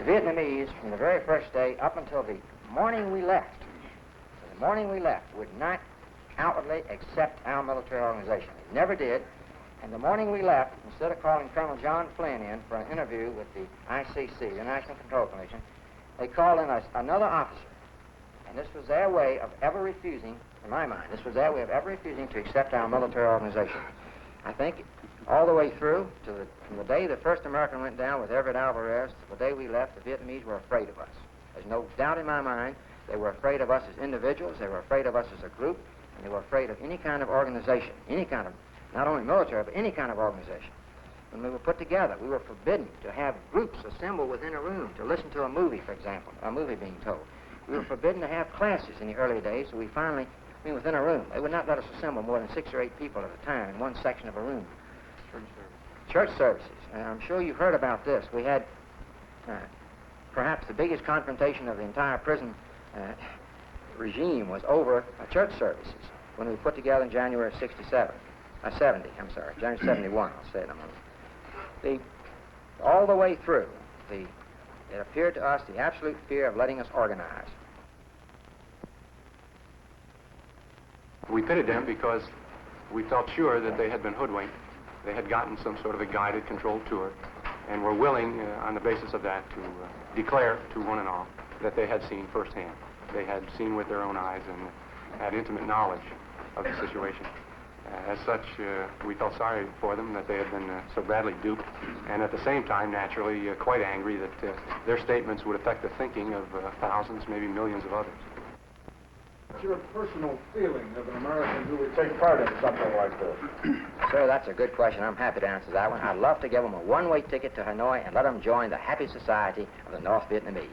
The Vietnamese, from the very first day up until the morning we left, would not outwardly accept our military organization. They never did. And the morning we left, instead of calling Colonel John Flynn in for an interview with the ICC, the National Control Commission, they called in another officer. And this was their way of ever refusing, in my mind, this was their way of ever refusing to accept our military organization. I think all the way through, from the day the first American went down with Everett Alvarez to the day we left, the Vietnamese were afraid of us. There's no doubt in my mind they were afraid of us as individuals, they were afraid of us as a group, and they were afraid of any kind of organization, any kind of, not only military, but any kind of organization. When we were put together, we were forbidden to have groups assemble within a room to listen to a movie, for example, a movie being told. We were forbidden to have classes in the early days, so we finally, within a room. They would not let us assemble more than 6 or 8 people at a time in one section of a room. Church services. I'm sure you've heard about this. We had perhaps the biggest confrontation of the entire prison regime was over church services when we put together in January of 70, January 71, I'll say it in a moment. All the way through, it appeared to us the absolute fear of letting us organize. We pitted them because we felt sure that they had been hoodwinked. They had gotten some sort of a guided, controlled tour, and were willing, on the basis of that, to declare to one and all that they had seen firsthand. They had seen with their own eyes and had intimate knowledge of the situation. As such, we felt sorry for them that they had been so badly duped, and at the same time, naturally, quite angry that their statements would affect the thinking of thousands, maybe millions of others. What's your personal feeling of an American who would take part in something like this? Sir, that's a good question. I'm happy to answer that one. I'd love to give them a one-way ticket to Hanoi and let them join the happy society of the North Vietnamese.